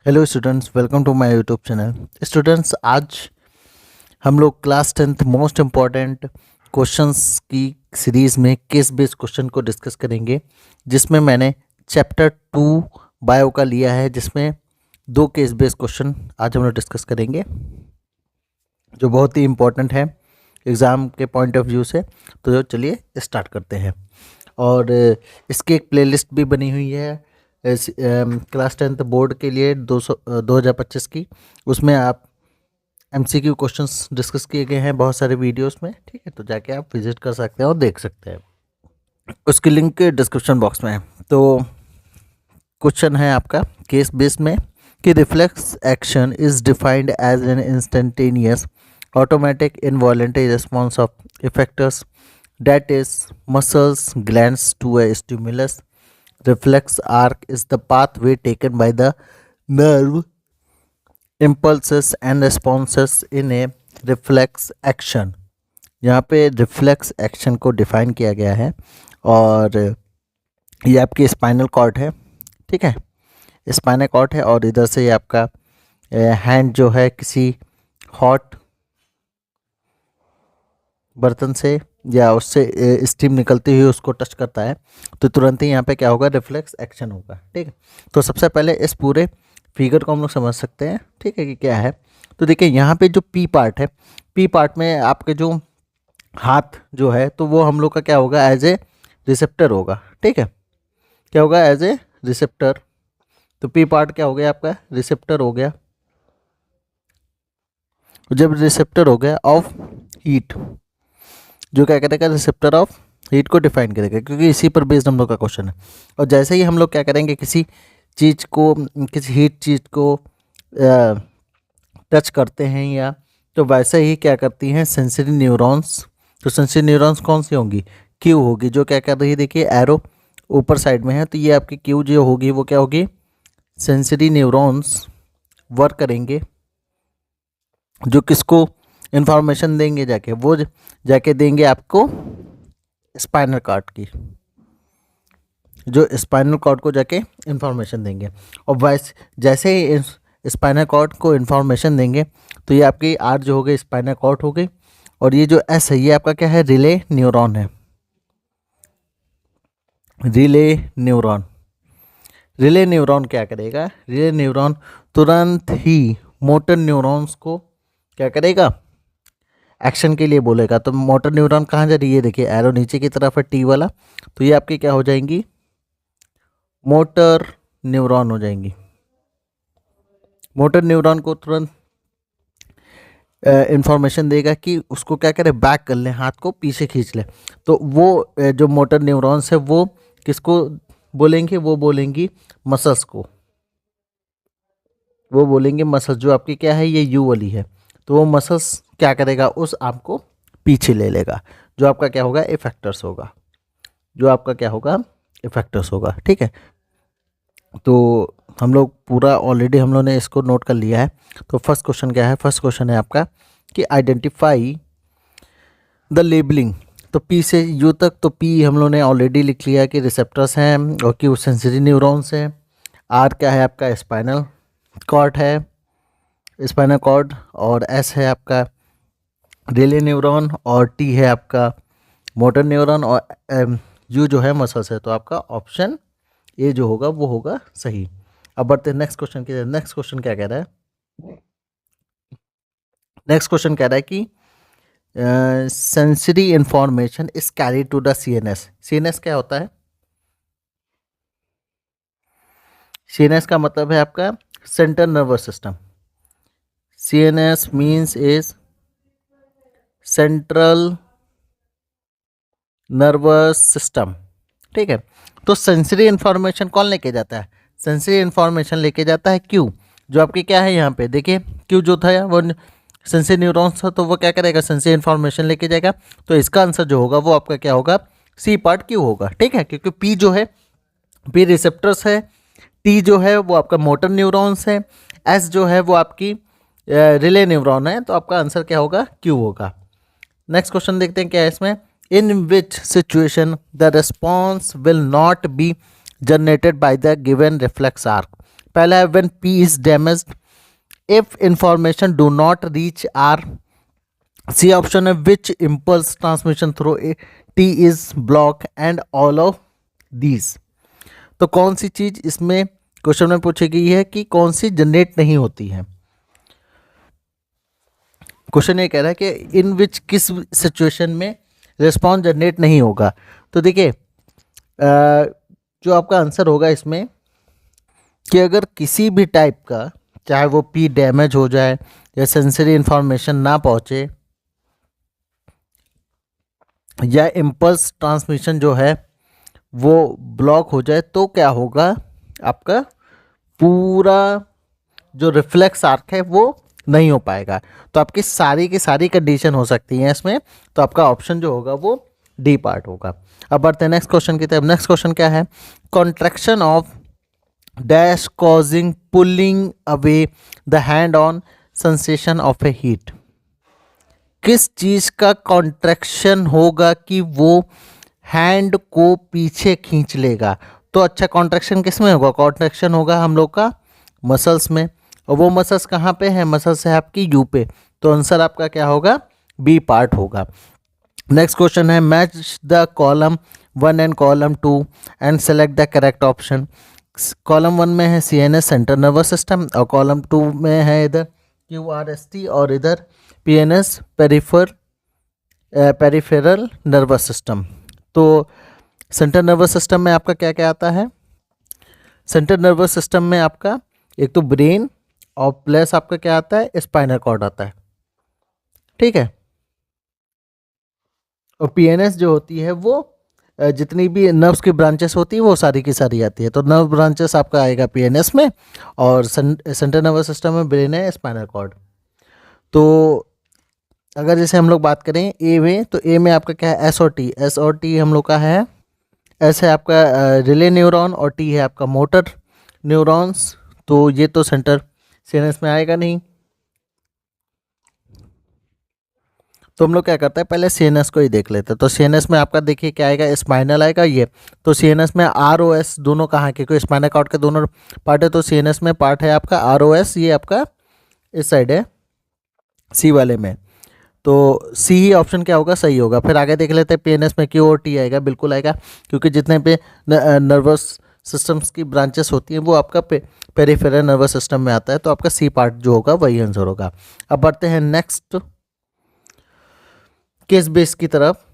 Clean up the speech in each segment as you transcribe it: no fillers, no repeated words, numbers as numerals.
Hello students, welcome to my YouTube channel. Students, आज हम लोग class 10th most important questions की series में केस बेस्ड क्वेश्चन को डिस्कस करेंगे, जिसमें मैंने चैप्टर 2 बायो का लिया है, जिसमें दो केस बेस्ड क्वेश्चन आज हम लोग डिस्कस करेंगे जो बहुत ही इम्पोर्टेंट है एग्ज़ाम के पॉइंट ऑफ व्यू से। तो चलिए स्टार्ट करते हैं। और इसकी एक प्लेलिस्ट भी बनी हुई है क्लास 10th बोर्ड के लिए 2025 की। उसमें आप MCQ क्वेश्चंस डिस्कस किए गए हैं बहुत सारे वीडियोस में, ठीक है। तो जाके आप विजिट कर सकते हैं और देख सकते हैं, उसकी लिंक डिस्क्रिप्शन बॉक्स में है। तो क्वेश्चन है आपका केस बेस्ड में कि reflex action is defined as an instantaneous automatic involuntary response of effectors that is muscles glands to a stimulus. Reflex arc is the pathway taken by the nerve impulses and responses in a reflex action. यहाँ पे reflex action को define किया गया है और ये आपकी spinal cord है, ठीक है। स्पाइनल कॉर्ड है और इधर से ये आपका हैंड जो है किसी हॉट बर्तन से या उससे स्टीम निकलती हुई उसको टच करता है, तो तुरंत ही यहाँ पे क्या होगा, रिफ्लेक्स एक्शन होगा, ठीक है। तो सबसे पहले इस पूरे फिगर को हम लोग समझ सकते हैं, ठीक है, कि क्या है। तो देखिए यहाँ पे जो पी पार्ट है, पी पार्ट में आपके जो हाथ जो है, तो वो हम लोग का क्या होगा, एज ए रिसेप्टर होगा, ठीक है। क्या होगा, एज ए रिसेप्टर। तो पी पार्ट क्या हो गया, आपका रिसेप्टर हो गया। जब रिसेप्टर हो गया ऑफ हीट, जो क्या करेगा, रिसेप्टर ऑफ हीट को डिफाइन करेगा, क्योंकि इसी पर बेस्ड हम लोग का क्वेश्चन है। और जैसे ही हम लोग क्या करेंगे, किसी चीज़ को, किसी हीट चीज़ को टच करते हैं या, तो वैसे ही क्या करती हैं सेंसरी न्यूरॉन्स। तो सेंसरी न्यूरॉन्स कौन सी होंगी, क्यू होगी, जो क्या कर रही है, देखिए एरो ऊपर साइड में है, तो ये आपकी क्यू जो होगी वो क्या होगी, सेंसरी न्यूरॉन्स वर्क करेंगे, जो किसको इंफॉर्मेशन देंगे, जाके देंगे आपको स्पाइनल कॉर्ड की, जो स्पाइनल कॉर्ड को जाके इंफॉर्मेशन देंगे। और वैसे जैसे ही स्पाइनल कॉर्ड को इंफॉर्मेशन देंगे, तो ये आपकी आर जो हो गई स्पाइनल कॉर्ड हो गई, और ये जो एस है ये आपका क्या है, रिले न्यूरॉन है। रिले न्यूरॉन, रिले न्यूरॉन क्या करेगा, रिले न्यूरॉन तुरंत ही मोटर न्यूरॉन्स को क्या करेगा, एक्शन के लिए बोलेगा। तो मोटर न्यूरॉन कहाँ जा रही है, देखिए एरो नीचे की तरफ है टी वाला, तो ये आपकी क्या हो जाएंगी, मोटर न्यूरॉन हो जाएंगी। मोटर न्यूरॉन को तुरंत इंफॉर्मेशन देगा कि उसको क्या करे, बैक कर ले, हाथ को पीछे खींच ले। तो वो जो मोटर न्यूरॉन्स है वो किसको बोलेंगे, वो बोलेंगी मसल्स को, वो बोलेंगे मसल्स, जो आपकी क्या है, ये यू वाली है। तो वो मसल्स क्या करेगा, उस आर्म को पीछे ले लेगा, जो आपका क्या होगा, इफेक्टर्स होगा, जो आपका क्या होगा, इफेक्टर्स होगा, ठीक है। तो हम लोग पूरा ऑलरेडी हम लोग ने इसको नोट कर लिया है। तो फर्स्ट क्वेश्चन क्या है, फर्स्ट क्वेश्चन है आपका कि आइडेंटिफाई द लेबलिंग। तो पी से यू तक, तो पी हम लोग ने ऑलरेडी लिख लिया कि रिसेप्टर्स हैं और क्यू सेंसरी न्यूरॉन्स हैं। आर क्या है, आपका स्पाइनल कॉर्ड है, स्पाइनल कॉर्ड, और एस है आपका रिले न्यूरॉन, और टी है आपका मोटर न्यूरॉन, और यू जो है मसल्स है। तो आपका ऑप्शन ए जो होगा वो होगा सही। अब बढ़ते हैं नेक्स्ट क्वेश्चन की। नेक्स्ट क्वेश्चन क्या कह रहा है, नेक्स्ट क्वेश्चन कह रहा है कि sensory information is carry to the CNS. CNS क्या होता है, सीएनएस का मतलब है आपका central nervous system. CNS means is central nervous system, ठीक है। तो सेंसरी इंफॉर्मेशन कौन लेके जाता है, सेंसरी इंफॉर्मेशन लेके जाता है क्यू, जो आपकी क्या है, यहाँ पे देखिए क्यू जो था वो सेंसरी न्यूरॉन्स था, तो वो क्या करेगा, सेंसरी इंफॉर्मेशन लेके जाएगा। तो इसका आंसर जो होगा वो आपका क्या होगा, सी पार्ट क्यू होगा, ठीक है। क्योंकि पी जो है, पी रिसेप्टर्स है, टी जो है वो आपका मोटर न्यूरॉन्स है, एस जो है वो आपकी रिले न्यूरॉन है। तो आपका आंसर क्या होगा, क्यू होगा। नेक्स्ट क्वेश्चन देखते हैं क्या है इसमें, in which situation the response will not be generated by the given reflex arc। पहला है when P is damaged, if information do not reach R, C option है which impulse transmission through T is block and all of these. तो कौन सी चीज इसमें question में पूछी गई है कि कौन सी जनरेट नहीं होती है। क्वेश्चन ये कह रहा है कि इन विच किस सिचुएशन में रिस्पॉन्स जनरेट नहीं होगा। तो देखिए जो आपका आंसर होगा इसमें कि अगर किसी भी टाइप का, चाहे वो पी डैमेज हो जाए या सेंसरी इंफॉर्मेशन ना पहुंचे या इम्पल्स ट्रांसमिशन जो है वो ब्लॉक हो जाए, तो क्या होगा, आपका पूरा जो रिफ्लेक्स आर्क है वो नहीं हो पाएगा। तो आपकी सारी की सारी कंडीशन हो सकती हैं इसमें, तो आपका ऑप्शन जो होगा वो डी पार्ट होगा। अब बढ़ते हैं नेक्स्ट क्वेश्चन की तरफ। नेक्स्ट क्वेश्चन क्या है, contraction of dash causing pulling away the hand on sensation of A heat. किस चीज का कॉन्ट्रैक्शन होगा कि वो हैंड को पीछे खींच लेगा। तो अच्छा, कॉन्ट्रैक्शन किस में होगा, कॉन्ट्रैक्शन होगा हम लोग का मसल्स में, और वो मसल्स कहाँ पे है, मसल्स है आपकी यू पे। तो आंसर आपका क्या होगा, बी पार्ट होगा। नेक्स्ट क्वेश्चन है match the column 1 and column 2 and select the correct option. Column 1 में है CNS सेंट्रल नर्वस सिस्टम, और कॉलम 2 में है इधर QRST और इधर PNS पेरिफेरल नर्वस सिस्टम। तो सेंट्रल नर्वस सिस्टम में आपका क्या क्या आता है, सेंट्रल नर्वस सिस्टम में आपका एक तो ब्रेन और प्लस आपका क्या आता है, स्पाइनल कॉर्ड आता है, ठीक है। और PNS जो होती है वो जितनी भी नर्व्स की ब्रांचेस होती है वो सारी की सारी आती है। तो नर्व ब्रांचेस आपका आएगा PNS में, और सेंट्रल नर्वस सिस्टम में ब्रेन है, स्पाइनल कॉर्ड। तो अगर जैसे हम लोग बात करें ए में, तो ए में आपका क्या है, एस और टी हम लोग का है। एस है आपका रिले न्यूरॉन और टी है आपका मोटर न्यूरॉन्स। तो ये तो सेंटर CNS में आएगा नहीं। तो हम लोग क्या करते हैं, पहले CNS को ही देख लेते हैं। तो CNS में आपका देखिए क्या आएगा, स्पाइनल आएगा ये। तो CNS में ROS दोनों कहाँ के, क्योंकि स्पाइनल कॉर्ड के दोनों पार्ट है। तो CNS में पार्ट है आपका ROS, ये आपका इस साइड है सी वाले में। तो सी ही ऑप्शन क्या होगा, सही होगा। फिर आगे देख लेते हैं PNS में QOT आएगा, बिल्कुल आएगा, क्योंकि जितने पे नर्वस सिस्टम्स की ब्रांचेस होती हैं वो आपका पेरिफेरल नर्वस सिस्टम में आता है। तो आपका सी पार्ट जो होगा वही आंसर होगा। अब बढ़ते हैं नेक्स्ट केस बेस की तरफ।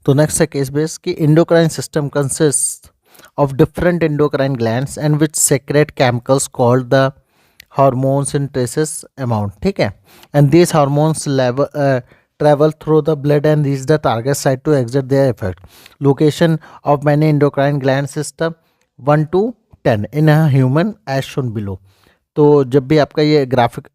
तो नेक्स्ट है केस बेस की endocrine system consist of different endocrine glands and which secrete chemicals called the hormones in traces amount, ठीक है। And these hormones travel through the blood and reach the target site to exert their effect. Location of many endocrine gland system 1 to 10 in a human as shown below. तो जब भी आपका ये graphic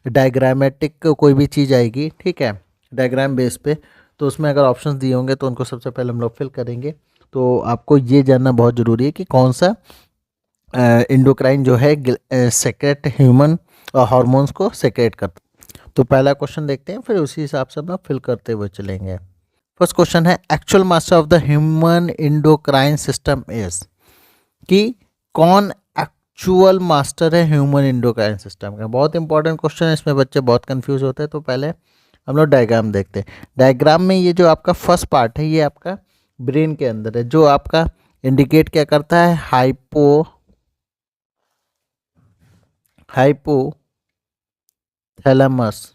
diagrammatic कोई भी चीज़ आएगी, ठीक है, डायग्राम बेस पे, तो उसमें अगर ऑप्शंस दिए होंगे तो उनको सबसे पहले हम लोग फिल करेंगे। तो आपको ये जानना बहुत ज़रूरी है कि कौन सा इंडोक्राइन जो है सेक्रेट ह्यूमन हार्मोन्स को सेक्रेट करता। तो पहला क्वेश्चन देखते हैं, फिर उसी हिसाब से हम लोग फिल करते हुए चलेंगे। फर्स्ट क्वेश्चन है actual master of the human endocrine system is, कि कौन एक्चुअल मास्टर है ह्यूमन इंडोक्राइन सिस्टम का। बहुत इंपॉर्टेंट क्वेश्चन है, इसमें बच्चे बहुत कंफ्यूज होते हैं। तो पहले हम लोग डायग्राम देखते हैं। डायग्राम में ये जो आपका फर्स्ट पार्ट है ये आपका ब्रेन के अंदर है, जो आपका इंडिकेट क्या करता है, हाइपोथैलेमस,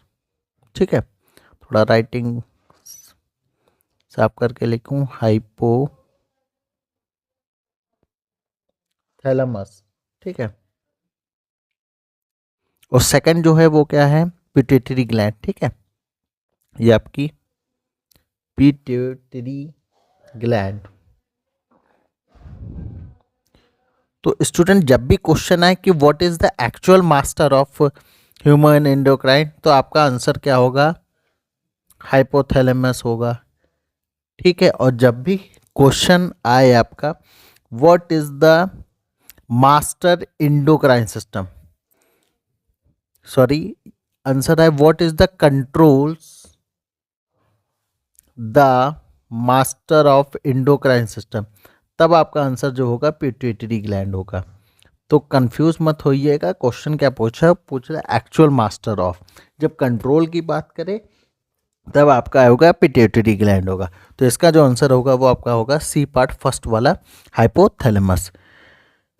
ठीक है। थोड़ा राइटिंग साफ करके लिखूं, हाइपोथैलेमस, ठीक है। और सेकंड जो है वो क्या है, पिट्यूटरी ग्लैंड, ठीक है। ये आपकी पिट्यूटरी ग्लैंड। तो स्टूडेंट जब भी क्वेश्चन आए कि what is the actual master of human endocrine, तो आपका आंसर क्या होगा, हाइपोथैलेमस होगा, ठीक है। और जब भी क्वेश्चन आए आपका what is the master endocrine system, sorry, answer है what is the controls the master of endocrine system, तब आपका आंसर जो होगा पिट्यूटरी ग्लैंड होगा। तो कंफ्यूज मत होइएगा, क्वेश्चन क्या पूछ रहा है एक्चुअल मास्टर ऑफ। जब कंट्रोल की बात करें तब आपका होगा पिट्यूटरी ग्लैंड होगा। तो इसका जो आंसर होगा वो आपका होगा सी पार्ट फर्स्ट वाला, हाइपोथैलेमस।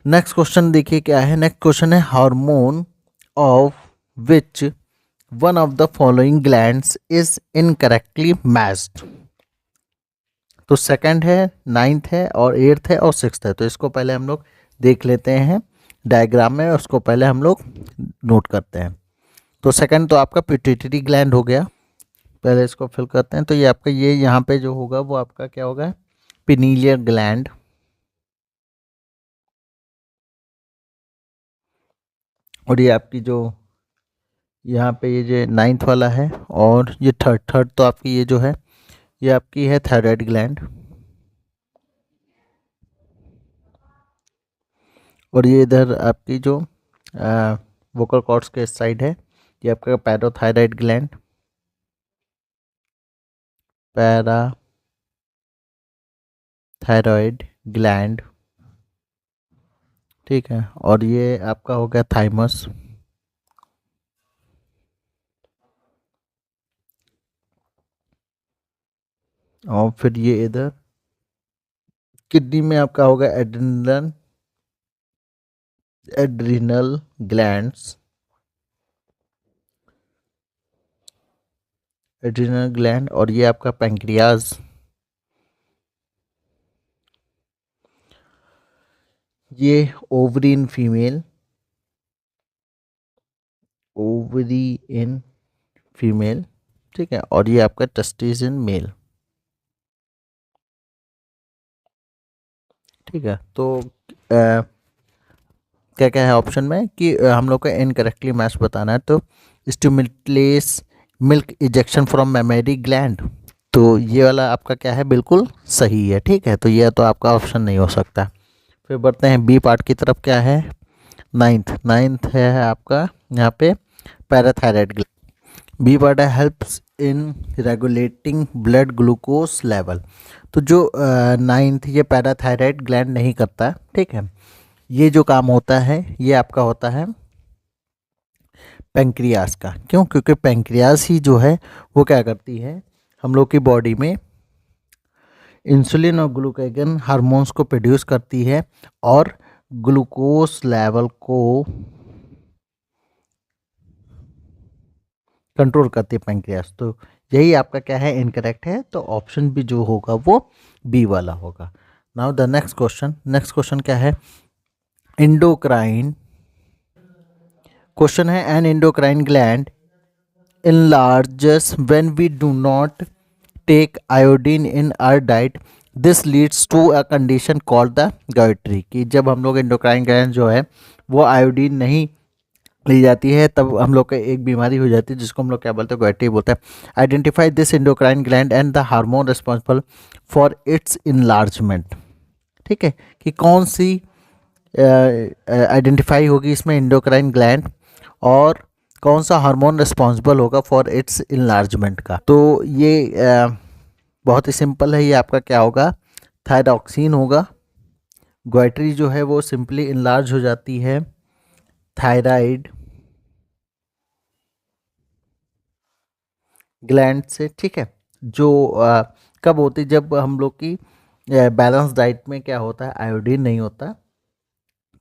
नेक्स्ट क्वेश्चन देखिए क्या है। नेक्स्ट क्वेश्चन है hormone of which one of the following glands is incorrectly matched. तो सेकंड है, नाइन्थ है और एट्थ है और सिक्स्थ है। तो इसको पहले हम लोग देख लेते हैं डायग्राम में, उसको पहले हम लोग नोट करते हैं। तो सेकंड तो आपका पिट्यूटरी ग्लैंड हो गया, पहले इसको फिल करते हैं। तो ये आपका ये यहाँ पे जो होगा वो आपका क्या होगा, पिनीलियर ग्लैंड। और ये आपकी जो यहाँ पे ये जो नाइन्थ वाला है और ये थर्ड थर्ड तो आपकी ये जो है ये आपकी है थायराइड ग्लैंड। और ये इधर आपकी जो वोकल कॉर्ड्स के साइड है ये आपका पैराथायराइड ग्लैंड, पैराथायरॉइड ग्लैंड, ठीक है। और ये आपका हो गया थाइमस। और फिर ये इधर किडनी में आपका होगा एड्रिनल ग्लैंड्स, एड्रिनल ग्लैंड। और ये आपका पैंक्रियाज, ये ovary in female, ovary in female, ठीक है। और ये आपका टेस्टिस इन मेल, ठीक है। तो क्या क्या है ऑप्शन में कि हम लोग को इनकरेक्टली मैच बताना है। तो stimulates milk ejection from mammary gland, तो ये वाला आपका क्या है, बिल्कुल सही है, ठीक है। तो ये तो आपका ऑप्शन नहीं हो सकता। फिर बढ़ते हैं बी पार्ट की तरफ, क्या है नाइन्थ, नाइन्थ है आपका यहाँ पे पैराथायराइड ग्लैंड। बी पार्ट है helps in regulating blood glucose level. तो जो नाइन्थ ये पैराथायराइड ग्लैंड नहीं करता, ठीक है। ये जो काम होता है ये आपका होता है पेंक्रियास का। क्यों? क्योंकि पेंक्रियास ही जो है वो क्या करती है, हम लोग की बॉडी में इंसुलिन और ग्लूकागन हार्मोन्स को प्रोड्यूस करती है और ग्लूकोज लेवल को कंट्रोल करती है पेंक्रियास। तो यही आपका क्या है, इनकरेक्ट है। तो ऑप्शन भी जो होगा वो बी वाला होगा। Now the next question, next question क्या है, इंडोक्राइन क्वेश्चन है। An endocrine gland enlarges when we do not take iodine in our diet. This leads to a condition called the goitry, कि जब हम लोग इंडोक्राइन ग्लैंड जो है वो आयोडीन नहीं ली जाती है तब हम लोग को एक बीमारी हो जाती है जिसको हम लोग क्या बोलते हैं, गोइट्री बोलते हैं। Identify this endocrine gland and the hormone responsible for its enlargement, ठीक है। कि कौन सी आइडेंटिफाई होगी इसमें इंडोक्राइन ग्लैंड और कौन सा हार्मोन रिस्पॉन्सिबल होगा फॉर इट्स इनलार्जमेंट का। तो ये बहुत ही सिंपल है, ये आपका क्या होगा, थायरॉक्सिन होगा। गोइट्री जो है वो सिंपली इनलार्ज हो जाती है थायराइड ग्लैंड से, ठीक है। जो कब होती, जब हम लोग की बैलेंस डाइट में क्या होता है, आयोडीन नहीं होता,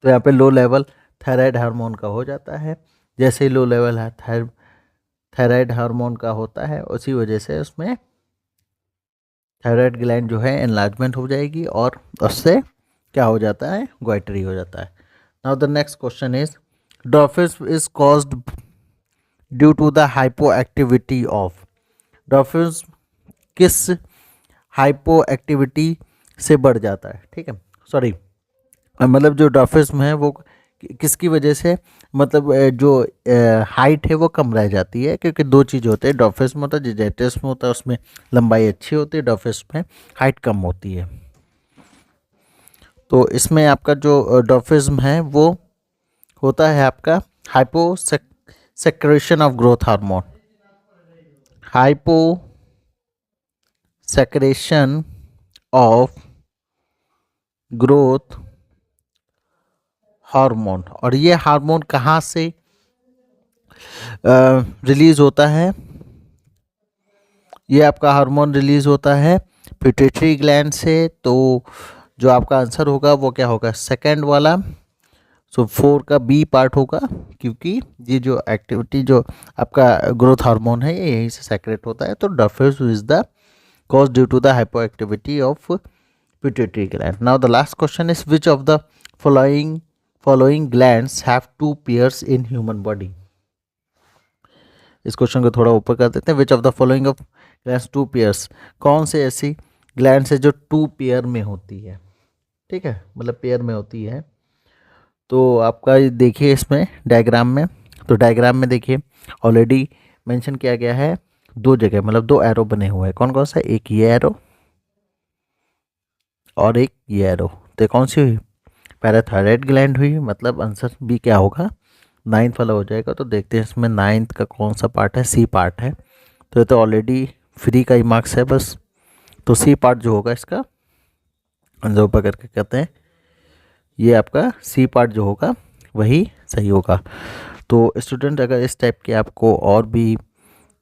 तो यहाँ पे लो लेवल थायराइड हार्मोन का हो जाता है। जैसे ही लो लेवल है थायराइड हार्मोन का होता है उसी वजह से उसमें थायराइड ग्लैंड जो है एनलार्जमेंट हो जाएगी और उससे क्या हो जाता है, गोइट्री हो जाता है। Now the next question is dwarfism is caused due to the hypo activity of. Dwarfism किस हाइपो एक्टिविटी से बढ़ जाता है, ठीक है। सॉरी, मतलब जो डॉर्फिज्म है वो किसकी वजह से, मतलब जो हाइट है वो कम रह जाती है। क्योंकि दो चीज़ होते हैं, डॉर्फिज्म होता है, जिजेटिस्म होता है, उसमें लंबाई अच्छी होती है, डॉर्फिज्म में हाइट कम होती है। तो इसमें आपका जो डॉर्फिज्म है वो होता है आपका hypo secretion of growth hormone, hypo secretion of growth hormone, और ये हार्मोन कहाँ से रिलीज होता है? ये आपका हार्मोन रिलीज होता है पिट्यूटरी ग्लैंड से। तो जो आपका आंसर होगा वो क्या होगा? सेकंड वाला। सो 4 का बी पार्ट होगा, क्योंकि ये जो एक्टिविटी जो आपका ग्रोथ हार्मोन है ये यहीं से सेक्रेट होता है। तो dwarfism is the cause due to the hypoactivity of pituitary gland. Now the last question is which of the following glands have 2 pairs in human body. इस क्वेश्चन को थोड़ा ऊपर कर देते हैं। Which of the following of glands 2 pairs, कौन से ऐसी ग्लैंड्स है जो 2 पेयर में होती है? ठीक है, मतलब पेयर में होती है। तो आपका देखिए इसमें डायग्राम में, तो डायग्राम में देखिए ऑलरेडी मेंशन किया गया है 2 जगह, मतलब 2 एरो बने हुए हैं। कौन कौन सा? एक ये एरो और एक ये एरो। तो कौन सी हुई? पैराथायरॉयड ग्लैंड हुई। मतलब आंसर बी क्या होगा? 9th वाला हो जाएगा। तो देखते हैं इसमें 9th का कौन सा पार्ट है? सी पार्ट है। तो ये तो ऑलरेडी फ्री का ही मार्क्स है बस। तो सी पार्ट जो होगा इसका आंसर ऊपर करके कहते हैं, ये आपका सी पार्ट जो होगा वही सही होगा। तो स्टूडेंट, अगर इस टाइप के आपको और भी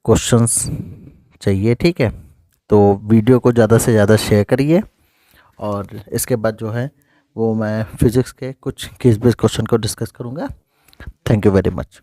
क्वेश्चंस चाहिए, ठीक है, तो वीडियो को ज़्यादा से ज़्यादा शेयर करिए। और इसके बाद जो है वो मैं फिज़िक्स के कुछ केस बेस्ड क्वेश्चन को डिस्कस करूँगा। Thank you very much.